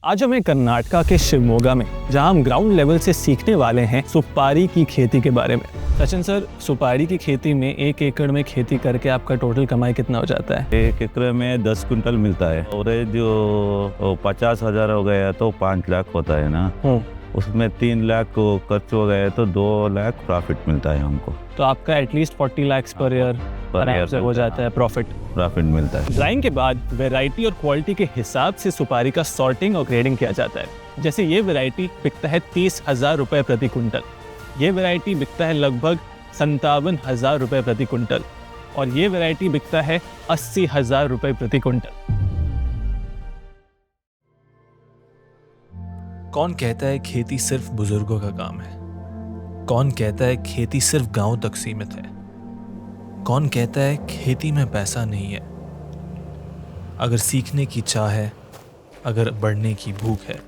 आज हम कर्नाटका के शिवमोगा में, जहां हम ग्राउंड लेवल से सीखने वाले हैं सुपारी की खेती के बारे में। सचिन सर, सुपारी की खेती में 1 एकड़ में खेती करके आपका टोटल कमाई कितना हो जाता है? 1 एकड़ में 10 क्विंटल मिलता है और ये जो 50,000 हो गया तो 5 लाख होता है ना, उसमें 3 लाख को खर्च हो गया तो 2 लाख प्रॉफिट मिलता है हमको। तो आपका एटलीस्ट 40 लाख पर ईयर से हो जाता है प्रॉफिट मिलता है। ड्राइंग के बाद वैरायटी और क्वालिटी के हिसाब से सुपारी का सॉर्टिंग और ग्रेडिंग किया जाता है। जैसे ये वैरायटी बिकता है 30,000 रुपए प्रति कुंटल, ये वैरायटी बिकता है लगभग 57,000 रुपए प्रति कुंटल और ये वैरायटी बिकता है 80,000 रुपए प्रति कुंटल। कौन कहता है खेती सिर्फ बुजुर्गों का काम है? कौन कहता है खेती सिर्फ गांव तक सीमित है? कौन कहता है खेती में पैसा नहीं है? अगर सीखने की चाह है, अगर बढ़ने की भूख है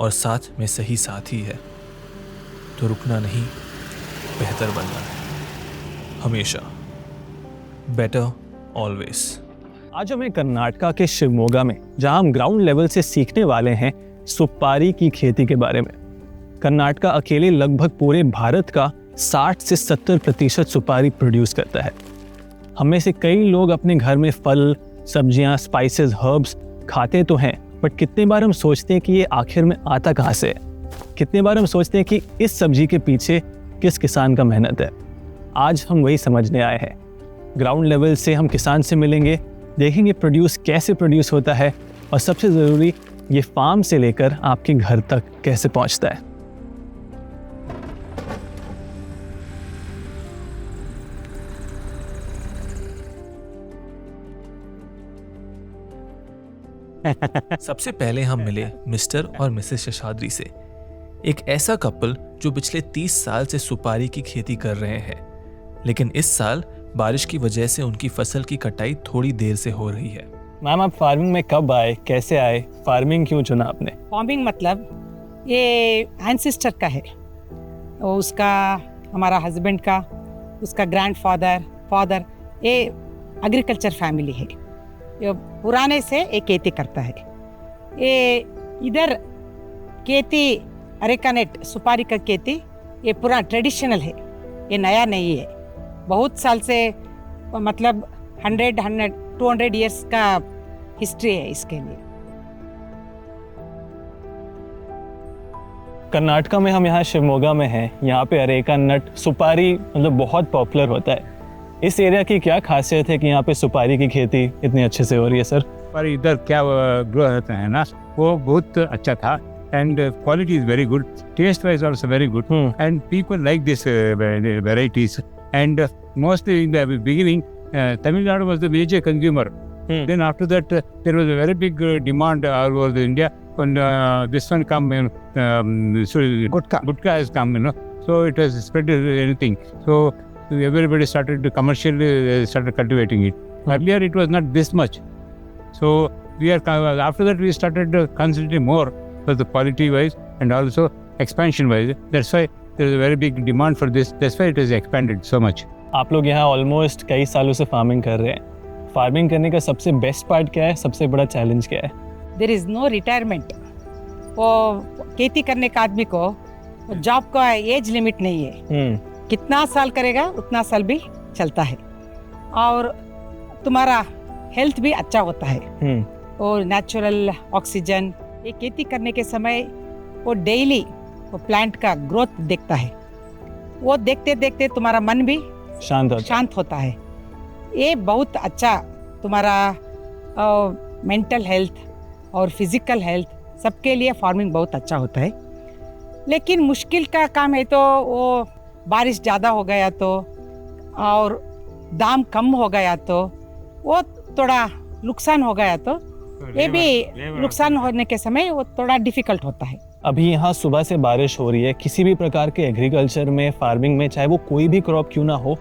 और साथ में सही साथी है तो रुकना नहीं, बेहतर बनना है। हमेशा बेटर ऑलवेज। आज हम कर्नाटका के शिवमोगा में, जहां हम ग्राउंड लेवल से सीखने वाले हैं सुपारी की खेती के बारे में। कर्नाटका अकेले लगभग पूरे भारत का 60 से 70% सुपारी प्रोड्यूस करता है। हम में से कई लोग अपने घर में फल, सब्जियां, स्पाइसेस, हर्ब्स खाते तो हैं, बट कितने बार हम सोचते हैं कि ये आखिर में आता कहाँ से है? कितने बार हम सोचते हैं कि इस सब्जी के पीछे किस किसान का मेहनत है? आज हम वही समझने आए हैं। ग्राउंड लेवल से हम किसान से मिलेंगे, देखेंगे प्रोड्यूस कैसे प्रोड्यूस होता है और सबसे ज़रूरी, ये फार्म से लेकर आपके घर तक कैसे पहुंचता है। सबसे पहले हम मिले मिस्टर और मिसेस शेषाद्री से, एक ऐसा कपल जो पिछले 30 साल से सुपारी की खेती कर रहे हैं, लेकिन इस साल बारिश की वजह से उनकी फसल की कटाई थोड़ी देर से हो रही है। मैम, आप फार्मिंग में कब आए, कैसे आए, फार्मिंग क्यों चुना आपने? फार्मिंग मतलब ये एंसेस्टर का है, उसका, हमारा हस्बैंड का, उसका ग्रैंडफादर ये एग्रीकल्चर फैमिली है। ये पुराने से ये खेती करता है। ये इधर खेती अरेकानेट सुपारी का खेती ये पुराना ट्रेडिशनल है, ये नया नहीं है। बहुत साल से, मतलब 200 इयर्स का हिस्ट्री है इसके लिए। कर्नाटका में हम यहाँ शिवमोगा में हैं। यहाँ पे अरेका नट सुपारी मतलब बहुत पॉपुलर होता है। इस एरिया की क्या खासियत है कि यहाँ पे सुपारी की खेती इतनी अच्छे से हो रही है सर? पर इधर क्या ग्रो होता है ना, वो बहुत अच्छा था and quality is very good, taste wise also very good and people like this varieties and mostly in the beginning Tamil Nadu was the major consumer. Then after that, there was a very big demand all over India. When this one come, Gutka has come, so it has spread anything. So everybody started commercially started cultivating it. Earlier it was not this much. So after that we started concentrating more for the quality wise and also expansion wise. That's why there is a very big demand for this. That's why it has expanded so much. आप लोग यहाँ almost कई सालों से farming कर रहे हैं। Farming करने का सबसे बेस्ट पार्ट क्या है, सबसे बड़ा चैलेंज क्या है? There is no retirement. वो खेती करने का आदमी को जॉब का एज लिमिट नहीं है। कितना साल करेगा उतना साल भी चलता है और तुम्हारा हेल्थ भी अच्छा होता है और नेचुरल ऑक्सीजन। ये खेती करने के समय वो डेली वो प्लांट का ग्रोथ देखता है, वो देखते देखते तुम्हारा मन भी शांत होता है। ये बहुत अच्छा तुम्हारा मेंटल हेल्थ और फिजिकल हेल्थ सबके लिए फार्मिंग बहुत अच्छा होता है। लेकिन मुश्किल का काम है तो वो बारिश ज़्यादा हो गया तो और दाम कम हो गया तो वो थोड़ा नुकसान हो गया तो ये भी नुकसान होने के समय वो थोड़ा डिफिकल्ट होता है। अभी यहाँ सुबह से बारिश हो रही है। किसी भी प्रकार के एग्रीकल्चर में, फार्मिंग में, चाहे वो कोई भी क्रॉप क्यों ना हो,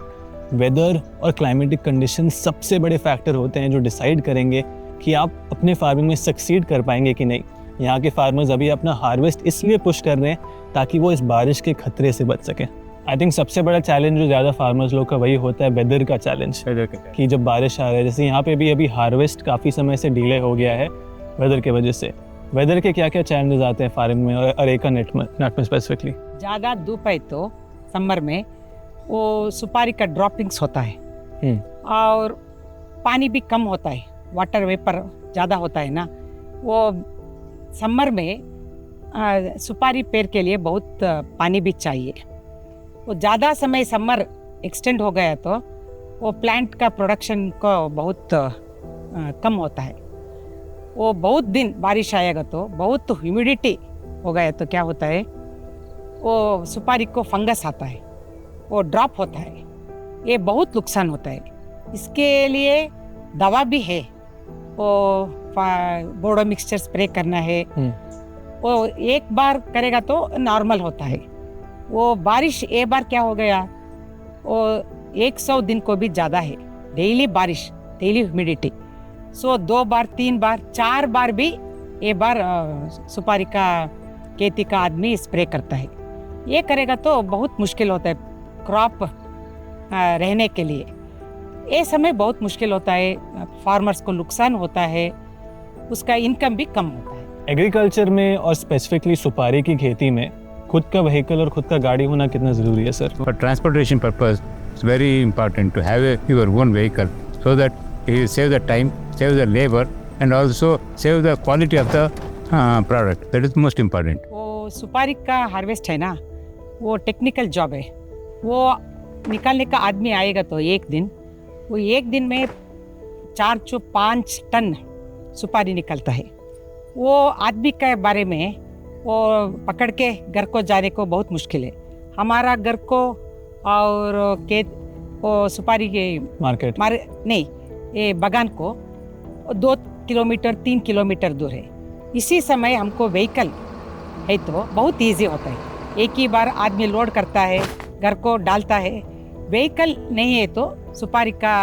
वेदर और क्लाइमेटिक कंडीशन सबसे बड़े फैक्टर होते हैं जो डिसाइड करेंगे कि आप अपने फार्मिंग में सक्सीड कर पाएंगे कि नहीं। यहाँ के फार्मर्स अभी अपना हार्वेस्ट इसलिए पुश कर रहे हैं ताकि वो इस बारिश के खतरे से बच सकें। आई थिंक सबसे बड़ा चैलेंज जो ज़्यादा फार्मर्स लोग का वही होता है, वेदर का चैलेंज, कि जब बारिश आ रहा है। जैसे यहाँ पे भी अभी हार्वेस्ट काफ़ी समय से डिले हो गया है वेदर के वजह से। वेदर के क्या क्या चैलेंजेस आते हैं फार्मिंग में और अरेका नट में स्पेसिफिकली? ज़्यादा धूप है तो समर में वो सुपारी का ड्रॉपिंग्स होता है और पानी भी कम होता है, वाटर वेपर ज़्यादा होता है ना, वो समर में सुपारी पेड़ के लिए बहुत पानी भी चाहिए। वो ज़्यादा समय समर एक्सटेंड हो गया तो वो प्लांट का प्रोडक्शन को बहुत कम होता है। वो बहुत दिन बारिश आएगा तो बहुत ह्यूमिडिटी हो गया तो क्या होता है, वो सुपारी को फंगस आता है, वो ड्रॉप होता है, ये बहुत नुकसान होता है। इसके लिए दवा भी है, वो बोडो मिक्सचर स्प्रे करना है। वो एक बार करेगा तो नॉर्मल होता है। वो बारिश एक बार क्या हो गया, वो 100 दिन को भी ज़्यादा है, डेली बारिश, डेली ह्यूमिडिटी। सो 2 बार 3 बार 4 बार भी एक बार सुपारी का खेती का आदमी स्प्रे करता है। ये करेगा तो बहुत मुश्किल होता है क्रॉप रहने के लिए। ये समय बहुत मुश्किल होता है, फार्मर्स को नुकसान होता है, उसका इनकम भी कम होता है। एग्रीकल्चर में और स्पेसिफिकली सुपारी की खेती में खुद का व्हीकल और खुद का गाड़ी होना कितना ज़रूरी है sir? For transportation purpose, it's very important to have your own vehicle so that you save the time, save the labor, and also save the quality of the product. That is most important. वो सुपारी का harvest है ना, वो technical job है। वो निकालने का आदमी आएगा तो एक दिन में 4 से 5 टन सुपारी निकलता है। वो आदमी के बारे में वो पकड़ के घर को जाने को बहुत मुश्किल है। हमारा घर को और वो सुपारी के मार्केट नहीं, ये बागान को 2 किलोमीटर 3 किलोमीटर दूर है। इसी समय हमको व्हीकल है तो बहुत इजी होता है, एक ही बार आदमी लोड करता है, घर को डालता है। व्हीकल नहीं है तो सुपारी का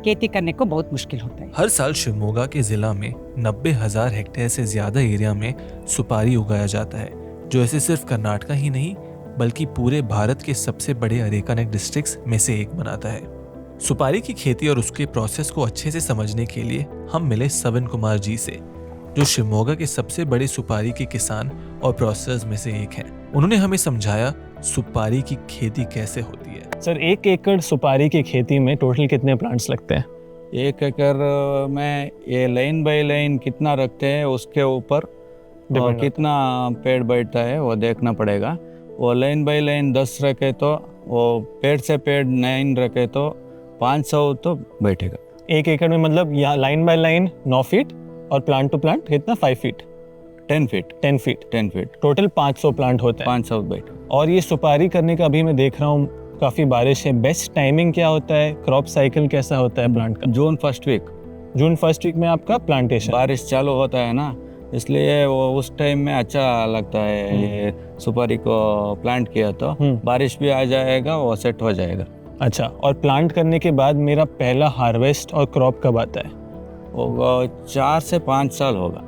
खेती करने को बहुत मुश्किल होता है। हर साल शिवमोगा के जिला में 90,000 हेक्टेयर से ज्यादा एरिया में सुपारी उगाया जाता है, जो ऐसे सिर्फ कर्नाटका ही नहीं बल्कि पूरे भारत के सबसे बड़े अरेकानेक डिस्ट्रिक्ट्स में से एक बनाता है। सुपारी की खेती और उसके प्रोसेस को अच्छे से समझने के लिए हम मिले सवन कुमार जी से, जो शिवमोगा के सबसे बड़े सुपारी के किसान और प्रोसेसर्स में से एक हैं। उन्होंने हमें समझाया सुपारी की खेती कैसे होती है। सर 1 एकड़ सुपारी की खेती में टोटल कितने प्लांट्स लगते हैं? 1 एकड़ में ये लाइन बाय लाइन कितना रखते हैं उसके ऊपर कितना पेड़ बैठता है वो देखना पड़ेगा। वो लाइन बाय लाइन 10 रखे तो, वो पेड़ से पेड़ 9 रखे तो 500 तो बैठेगा। 1 एकड़ में मतलब यहाँ लाइन बाय लाइन 9 फीट और प्लांट टू प्लांट कितना 5 feet 10 feet 10 feet 10 feet total 500 plant होते हैं। 500 बैठे। और ये सुपारी करने का अभी मैं देख रहा हूँ काफ़ी बारिश है, बेस्ट टाइमिंग क्या होता है, क्रॉप साइकिल कैसा होता है प्लांट का? जून फर्स्ट वीक में आपका प्लांटेशन, बारिश चालू होता है ना, इसलिए वो उस टाइम में अच्छा लगता है। ये सुपारी को प्लांट किया तो बारिश भी आ जाएगा, वो सेट हो जाएगा। अच्छा, और प्लांट करने के बाद मेरा पहला हार्वेस्ट और क्रॉप कब आता है? वो 4 से 5 साल होगा।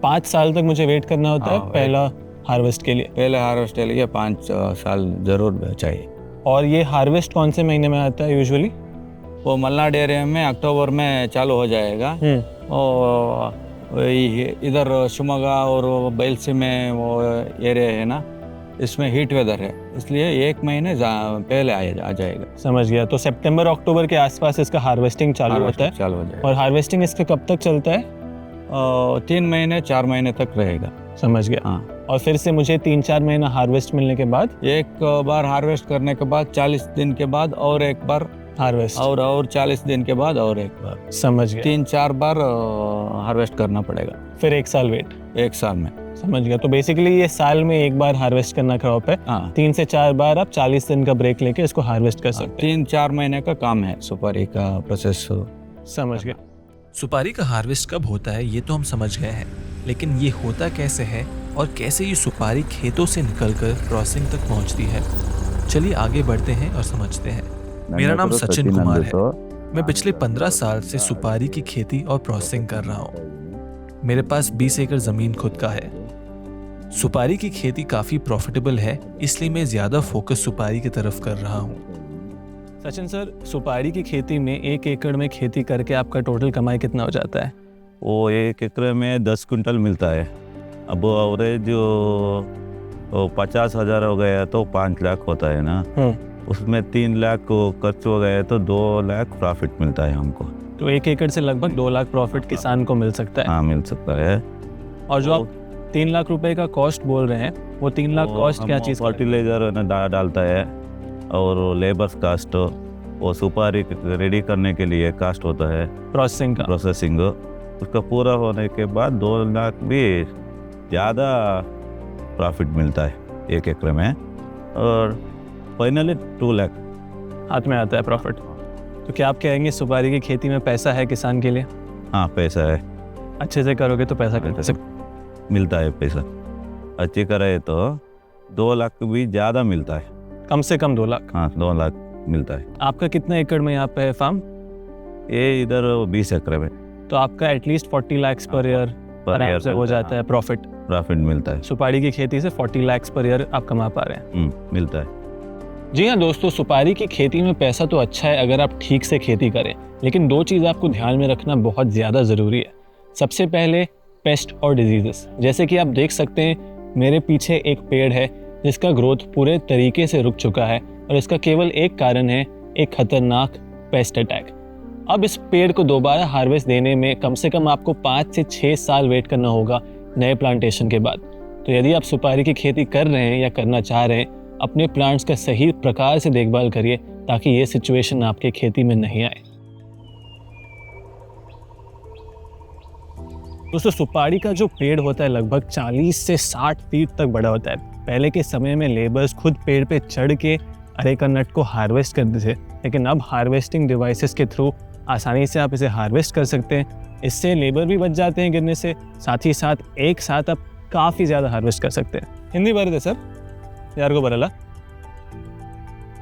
5 साल तक मुझे वेट करना होता है पहला हार्वेस्ट के लिए? पहले हार्वेस्ट के लिए 5 साल जरूर चाहिए। और ये हार्वेस्ट कौन से महीने में आता है यूजुअली? वो मलनाड एरिया में अक्टूबर में चालू हो जाएगा। और इधर शिवमोगा और बैलसी में वो एरिया है ना, इसमें हीट वेदर है, इसलिए 1 महीने पहले आ जाएगा। समझ गया। तो सितंबर अक्टूबर के आसपास इसका हार्वेस्टिंग चालू होता है? चालू हो जाएगा। और हार्वेस्टिंग इसका कब तक चलता है? 3 महीने 4 महीने तक रहेगा। समझ गया। हाँ। और फिर से मुझे 3-4 महीना हार्वेस्ट मिलने के बाद, एक बार हार्वेस्ट करने के बाद 40 दिन के बाद और एक बार हार्वेस्ट, और 40 दिन के बाद और एक बार। समझ गया। 3-4 बार हार्वेस्ट करना पड़ेगा। फिर 1 साल वेट? 1 साल में। समझ गया। तो बेसिकली ये साल में 1 बार हार्वेस्ट करना क्रॉप है। 3 से 4 बार आप 40 दिन का ब्रेक लेके इसको हार्वेस्ट कर सकते हैं। 3-4 महीने का काम है सुपारी का प्रोसेस। समझ गया। सुपारी का हार्वेस्ट कब होता है ये तो हम समझ गए हैं, लेकिन ये होता कैसे है और कैसे ये सुपारी खेतों से निकलकर प्रोसेसिंग तक पहुंचती है, चलिए आगे बढ़ते हैं और समझते हैं। मेरा नाम सचिन कुमार है। मैं पिछले 15 साल से सुपारी की खेती और प्रोसेसिंग कर रहा हूँ। मेरे पास 20 एकड़ जमीन खुद का है। सुपारी की खेती काफी प्रॉफिटेबल है, इसलिए मैं ज्यादा फोकस सुपारी की तरफ कर रहा हूँ। सचिन सर, सुपारी की खेती में 1 एकड़ में खेती करके आपका टोटल कमाई कितना हो जाता है? वो 1 एकड़ में 10 कुंटल मिलता है। अब वो एवरेज जो 50,000 हो गया तो 5 लाख होता है ना, उसमें 3 लाख को खर्च हो गया तो 2 लाख प्रॉफिट मिलता है हमको। तो 1 एकड़ से लगभग 2 लाख प्रॉफिट किसान को मिल सकता है। हाँ, मिल सकता है। और जो आप 3 लाख रुपए का कॉस्ट बोल रहे हैं, वो 3 लाख कॉस्ट क्या चीज़? फर्टिलाइजर डालता है और लेबर कास्ट, वो सुपारी रेडी करने के लिए कास्ट होता है, प्रोसेसिंग उसका पूरा होने के बाद 2 लाख भी ज़्यादा प्रॉफिट मिलता है 1 एकड़ में, और फाइनली 2 लाख हाथ में आता है प्रॉफिट। तो क्या आप कहेंगे सुपारी की खेती में पैसा है किसान के लिए? हाँ, पैसा है। अच्छे से करोगे तो पैसा मिलता है। पैसा अच्छी करे तो 2 लाख भी ज़्यादा मिलता है, कम से कम 2 लाख। हाँ, 2 लाख मिलता है। आपका कितना एकड़ में यहाँ पे है फार्म? ये इधर 20 एकड़ में। तो आपका एटलीस्ट 40 लाख पर ईयर से हो जाता है प्रॉफिट मिलता है। सुपारी की खेती से 40 लाख पर ईयर आप कमा पा रहे हैं। मिलता है। जी हाँ दोस्तों, सुपारी की खेती में पैसा तो अच्छा है अगर आप ठीक से खेती करें, लेकिन 2 चीज़ आपको ध्यान में रखना बहुत ज़्यादा ज़रूरी है। सबसे पहले पेस्ट और डिजीजेस। जैसे कि आप देख सकते हैं मेरे पीछे एक पेड़ है जिसका ग्रोथ पूरे तरीके से रुक चुका है, और इसका केवल एक कारण है, एक खतरनाक पेस्ट अटैक। अब इस पेड़ को दोबारा हार्वेस्ट देने में कम से कम आपको 5 से 6 साल वेट करना होगा नए प्लांटेशन के बाद। तो यदि आप सुपारी की खेती कर रहे हैं या करना चाह रहे हैं, अपने प्लांट्स का सही प्रकार से देखभाल करिए ताकि ये सिचुएशन आपके खेती में नहीं आए। दोस्तों, सुपारी का जो पेड़ होता है लगभग 40 से 60 फीट तक बड़ा होता है। पहले के समय में लेबर्स खुद पेड़ पे चढ़ के अरेका नट को हार्वेस्ट करते थे, लेकिन अब हार्वेस्टिंग डिवाइसेस के थ्रू आसानी से आप इसे हार्वेस्ट कर सकते हैं। इससे लेबर भी बच जाते हैं गिरने से, साथ ही साथ एक साथ आप काफ़ी ज़्यादा हार्वेस्ट कर सकते हैं। हिंदी बारे थे सर यार को बरला।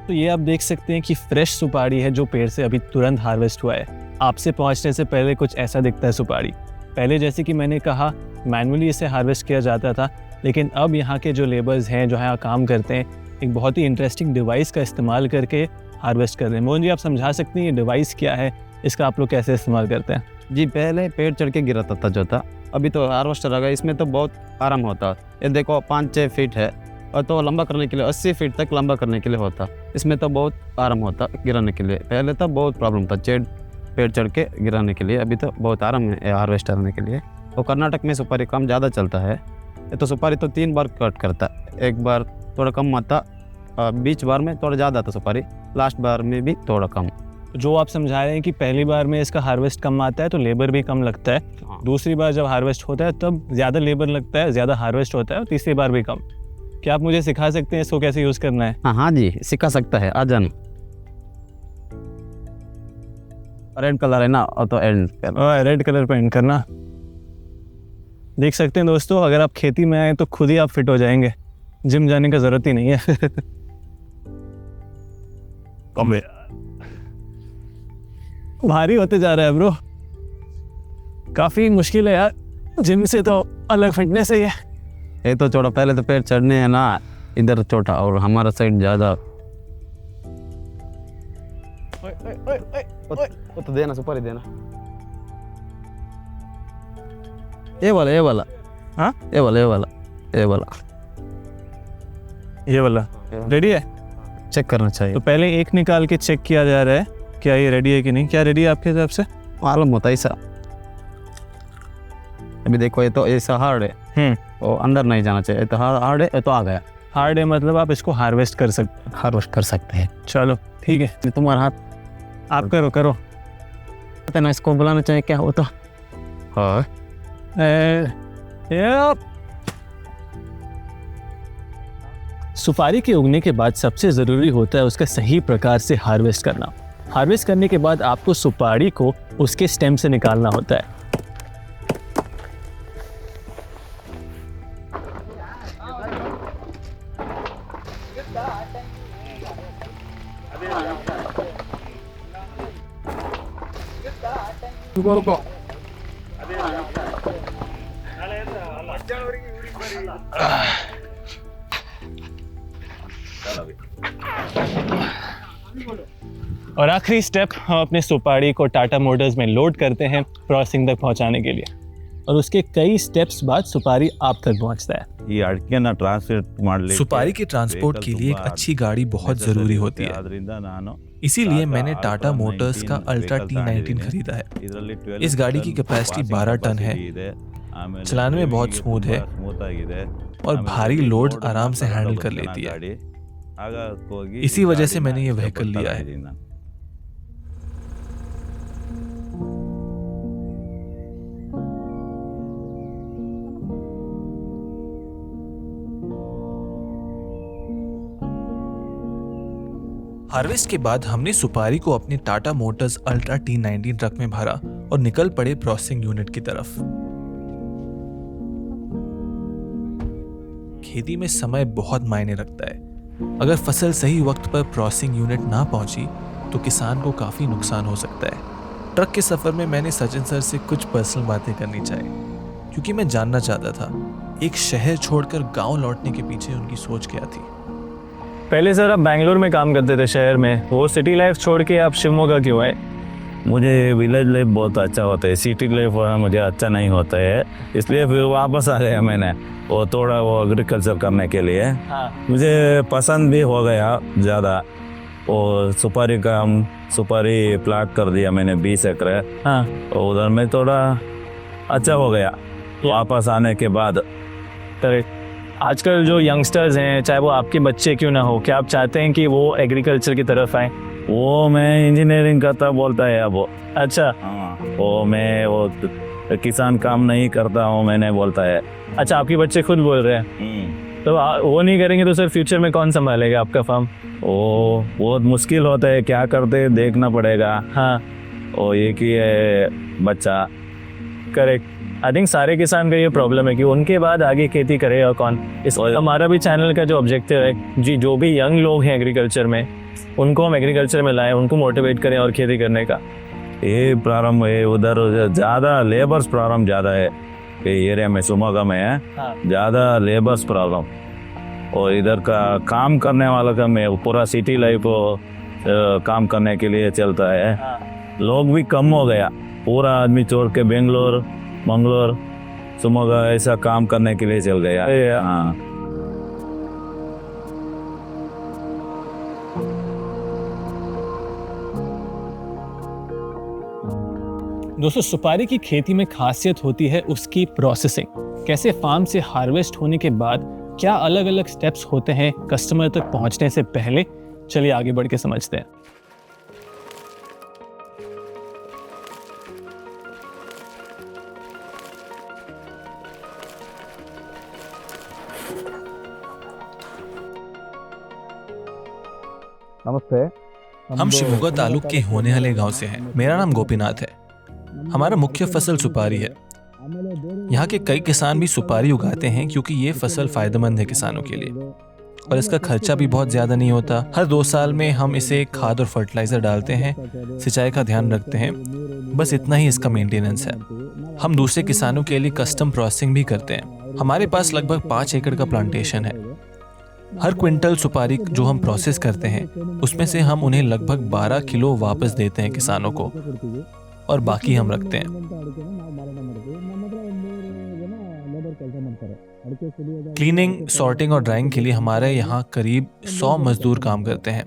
तो ये आप देख सकते हैं कि फ्रेश सुपारी है जो पेड़ से अभी तुरंत हार्वेस्ट हुआ है। आपसे पहुंचने से पहले कुछ ऐसा दिखता है सुपारी। पहले जैसे कि मैंने कहा मैनुअली इसे हार्वेस्ट किया जाता था, लेकिन अब यहाँ के जो लेबर्स हैं जो यहाँ काम करते हैं एक बहुत ही इंटरेस्टिंग डिवाइस का इस्तेमाल करके हार्वेस्ट कर रहे हैं। मोहन जी, आप समझा सकते हैं ये डिवाइस क्या है, इसका आप लोग कैसे इस्तेमाल करते हैं? जी, पहले पेड़ चढ़ के गिराता था जो था, अभी तो हार्वेस्टर आ गया, इसमें तो बहुत आराम होता है। ये देखो 5-6 फीट है, और तो लंबा करने के लिए 80 फीट तक लंबा करने के लिए होता। इसमें तो बहुत आराम होता गिराने के लिए। पहले तो बहुत प्रॉब्लम था पेड़ चढ़ के गिराने के लिए, अभी तो बहुत आराम है हार्वेस्ट करने के लिए। और कर्नाटक में सुपारी काम ज़्यादा चलता है। ये तो सुपारी तो 3 बार कट करता, एक बार थोड़ा कम आता, बीच बार में थोड़ा ज़्यादा आता सुपारी, लास्ट बार में भी थोड़ा कम। जो आप समझा रहे हैं कि पहली बार में इसका हार्वेस्ट कम आता है तो लेबर भी कम लगता है, दूसरी बार जब हार्वेस्ट होता है तब ज़्यादा लेबर लगता है, ज़्यादा हार्वेस्ट होता है, और तीसरी बार भी कम। क्या आप मुझे सिखा सकते हैं इसको कैसे यूज़ करना है? हाँ जी, सिखा सकता है, आ जाना। रेड कलर है ना, और तो रेड कलर पे एंड करना। देख सकते हैं दोस्तों, अगर आप खेती में आए तो खुद ही आप फिट हो जाएंगे, जिम जाने का ज़रूरत ही नहीं है। भारी होते जा रहा है ब्रो, काफ़ी मुश्किल है यार, जिम से तो अलग फिटनेस है ये। ये तो छोटा, पहले तो पैर चढ़ने है ना, इधर छोटा और हमारा साइड ज़्यादा। वो तो देना, सुपारी देना। ये वाला हाँ, ये वाला रेडी है? चेक करना चाहिए। तो पहले एक निकाल के चेक किया जा रहा है क्या ये रेडी है कि नहीं। क्या रेडी है आपके हिसाब से? मालूम होता है ऐसा। अभी देखो, ये तो ऐसा हार्ड है, वो अंदर नहीं जाना चाहिए। तो हार्ड है, तो आ गया। हार्ड है मतलब आप इसको हार्वेस्ट कर सकते हैं। चलो ठीक है, तुम्हारा हाथ आप करो। पता ना इसको बुलाना चाहिए क्या होता। हाँ, सुपारी के उगने के बाद सबसे ज़रूरी होता है उसका सही प्रकार से हार्वेस्ट करना। हार्वेस्ट करने के बाद आपको सुपारी को उसके स्टेम से निकालना होता है। और आखिरी स्टेप, हम अपने सुपारी को टाटा मोटर्स में लोड करते हैं प्रोसेसिंग तक पहुंचाने के लिए, और उसके कई स्टेप्स बाद सुपारी आप तक पहुंचता है। ಈ ಅಡಿಕೆನ ಟ್ರಾನ್ಸ್ಪೋರ್ಟ್ ಮಾಡಲಿಕ್ಕೆ सुपारी के ट्रांसपोर्ट के लिए एक अच्छी गाड़ी बहुत ज़रूरी होती है। ಅದರಿಂದ ನಾನು इसीलिए मैंने टाटा मोटर्स का अल्ट्रा T19 खरीदा है। ಇದರಲ್ಲಿ इस गाड़ी की कैपेसिटी 12 टन है, चलाने में बहुत स्मूथ है और भारी लोड आराम से हैंडल कर लेती है। इसी वजह से मैंने ये व्हीकल लिया है। हार्वेस्ट के बाद हमने सुपारी को अपने Tata Motors ultra T19 truck में भरा और निकल पड़े प्रोसेसिंग यूनिट की तरफ। खेती में समय बहुत मायने रखता है। अगर फसल सही वक्त पर प्रोसेसिंग यूनिट ना पहुंची तो किसान को काफी नुकसान हो सकता है। ट्रक के सफर में मैंने सचिन सर से कुछ पर्सनल बातें करनी चाहिए, क्योंकि मैं जानना चाहता था एक शहर छोड़कर गांव लौटने के पीछे उनकी सोच क्या थी। पहले सर आप बैंगलोर में काम करते थे शहर में, वो सिटी लाइफ छोड़ के आप शिवमोगा क्यों आए? मुझे विलेज लाइफ बहुत अच्छा होता है, सिटी लाइफ मुझे अच्छा नहीं होता है, इसलिए फिर वापस आ गया मैंने वो थोड़ा वो एग्रीकल्चर करने के लिए। मुझे पसंद भी हो गया ज़्यादा। और सुपारी का सुपारी प्लाट कर दिया मैंने 20 एकड़। और उधर में थोड़ा अच्छा हो गया वापस आने के बाद। करेक्ट। आजकल जो यंगस्टर्स हैं, चाहे वो आपके बच्चे क्यों ना हो, क्या आप चाहते हैं कि वो एग्रीकल्चर की तरफ आए? वो मैं इंजीनियरिंग करता बोलता है अब वो। अच्छा। वो मैं वो किसान काम नहीं करता हूँ मैंने बोलता है। अच्छा, आपके बच्चे खुद बोल रहे हैं? तो वो नहीं करेंगे तो सर फ्यूचर में कौन संभालेगा आपका फार्म? वो बहुत मुश्किल होता है, क्या करते देखना पड़ेगा। हाँ, वो एक ही है बच्चा। करेक्ट। आई थिंक सारे किसान का ये प्रॉब्लम है कि उनके बाद आगे खेती करेगा कौन। इस हमारा भी चैनल का जो ऑब्जेक्टिव है जी, जो भी यंग लोग हैं एग्रीकल्चर में, उनको हम एग्रीकल्चर में लाएं, उनको मोटिवेट करें और खेती करने का। ये प्रारंभ है उधर ज़्यादा लेबर्स प्रॉब्लम ज़्यादा है ये एरिया में, शिवमोगा में है ज़्यादा लेबर्स प्रॉब्लम। और इधर का काम करने वाला का में पूरा सिटी लाइफ काम करने के लिए चलता है। लोग भी कम हो गया, पूरा आदमी छोड़ के बेंगलोर मंगलोर शिवमोगा ऐसा काम करने के लिए चल गया। हाँ। दोस्तों, सुपारी की खेती में खासियत होती है उसकी प्रोसेसिंग। कैसे फार्म से हार्वेस्ट होने के बाद क्या अलग अलग स्टेप्स होते हैं कस्टमर तक पहुंचने से पहले, चलिए आगे बढ़ के समझते हैं। नमस्ते। हम शिवमोगा तालुक के होने वाले गांव से हैं। मेरा नाम गोपीनाथ है। हमारा मुख्य फसल सुपारी है। यहाँ के कई किसान भी सुपारी उगाते हैं क्योंकि ये फसल फायदेमंद है किसानों के लिए, और इसका खर्चा भी बहुत ज़्यादा नहीं होता। हर 2 साल में हम इसे खाद और फर्टिलाइज़र डालते हैं, सिंचाई का ध्यान रखते हैं, बस इतना ही इसका मेंटेनेंस है। हम दूसरे किसानों के लिए कस्टम प्रोसेसिंग भी करते हैं। हमारे पास लगभग 5 एकड़ का प्लांटेशन है। हर क्विंटल सुपारी जो हम प्रोसेस करते हैं उसमें से हम उन्हें लगभग 12 किलो वापस देते हैं किसानों को, और बाकी हम रखते हैं। क्लीनिंग, सॉर्टिंग और ड्राइंग के लिए हमारे यहाँ करीब 100 मजदूर काम करते हैं।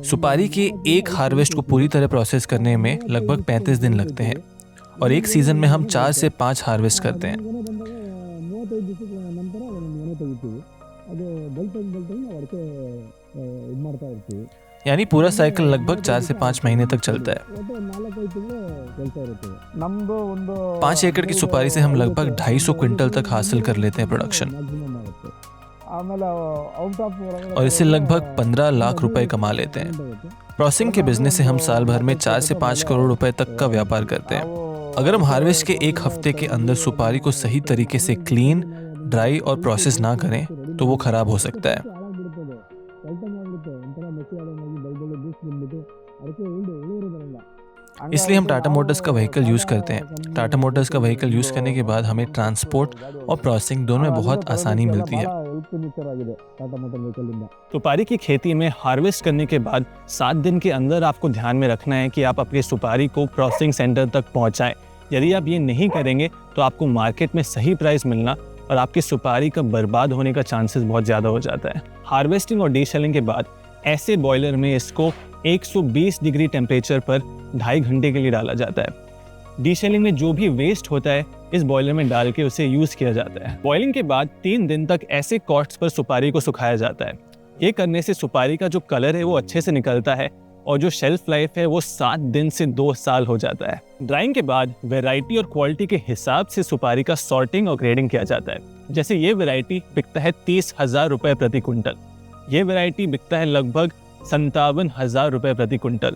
सुपारी के एक हार्वेस्ट को पूरी तरह प्रोसेस करने में लगभग 35 दिन लगते हैं, और एक सीजन में हम 4 से 5 हार्वेस्ट करते हैं। यानी पूरा साइकिल लगभग 4 से 5 महीने तक चलता है। 5 एकड़ की सुपारी से हम लगभग 250 क्विंटल तक हासिल कर लेते हैं प्रोडक्शन, और इससे लगभग 15 लाख रुपए कमा लेते हैं। प्रोसेसिंग के बिजनेस से हम साल भर में 4 से 5 करोड़ रुपए तक का व्यापार करते हैं। अगर हम हार्वेस्ट के 1 हफ्ते के अंदर सुपारी को सही तरीके से क्लीन, ड्राई और प्रोसेस ना करें तो वो खराब हो सकता है। इसलिए हम टाटा मोटर्स का व्हीकल यूज़ करते हैं। टाटा मोटर्स का व्हीकल यूज़ करने के बाद हमें ट्रांसपोर्ट और प्रोसेसिंग दोनों में बहुत आसानी मिलती है। सुपारी की खेती में हार्वेस्ट करने के बाद 7 दिन के अंदर आपको ध्यान में रखना है कि आप अपने सुपारी को प्रोसेसिंग सेंटर तक पहुंचाएं। यदि आप ये नहीं करेंगे तो आपको मार्केट में सही प्राइस मिलना और आपकी सुपारी का बर्बाद होने का चांसेस बहुत ज़्यादा हो जाता है। हार्वेस्टिंग और डीशेलिंग के बाद ऐसे बॉयलर में इसको 120 डिग्री टेम्परेचर पर 2.5 घंटे के लिए डाला जाता है। डीशेलिंग में जो भी वेस्ट होता है इस बॉयलर में डाल के उसे यूज़ किया जाता है। बॉइलिंग के बाद 3 दिन तक ऐसे कॉस्ट्स पर सुपारी को सुखाया जाता है। ये करने से सुपारी का जो कलर है वो अच्छे से निकलता है और जो शेल्फ लाइफ है वो 7 दिन से 2 साल हो जाता है। ड्राइंग के बाद वैरायटी और क्वालिटी के हिसाब से सुपारी का सॉर्टिंग और ग्रेडिंग किया जाता है। जैसे ये वैरायटी बिकता है 30,000 रुपये प्रति कुंटल, ये वैरायटी बिकता है लगभग 57,000 रुपये प्रति कुंटल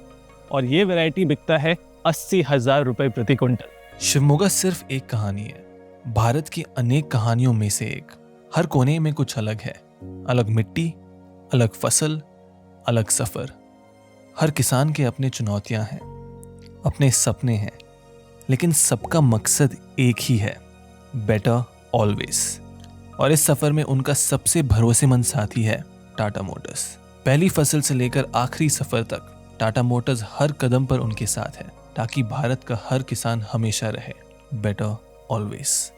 और ये वैरायटी बिकता है 80,000 रुपये प्रति कुंटल। शिवमोगा सिर्फ एक कहानी है, भारत की अनेक कहानियों में से एक। हर कोने में कुछ अलग है, अलग मिट्टी, अलग फसल, अलग सफ़र। हर किसान के अपने चुनौतियां हैं, अपने सपने हैं, लेकिन सबका मकसद एक ही है, बेटर ऑलवेज। और इस सफ़र में उनका सबसे भरोसेमंद साथी है टाटा मोटर्स। पहली फसल से लेकर आखिरी सफ़र तक टाटा मोटर्स हर कदम पर उनके साथ है, ताकि भारत का हर किसान हमेशा रहे बेटर ऑलवेज।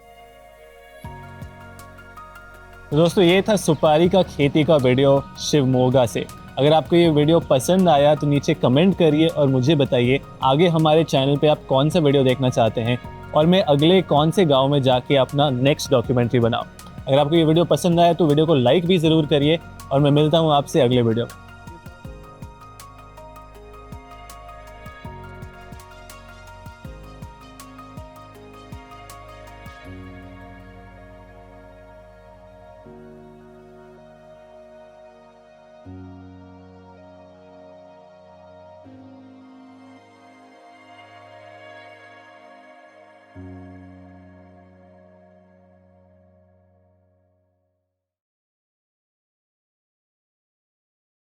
दोस्तों ये था सुपारी का खेती का वीडियो शिवमोगा से। अगर आपको ये वीडियो पसंद आया तो नीचे कमेंट करिए और मुझे बताइए आगे हमारे चैनल पे आप कौन सा वीडियो देखना चाहते हैं और मैं अगले कौन से गांव में जाके अपना नेक्स्ट डॉक्यूमेंट्री बनाऊं। अगर आपको ये वीडियो पसंद आया तो वीडियो को लाइक भी ज़रूर करिए और मैं मिलता हूं आपसे अगले वीडियो में।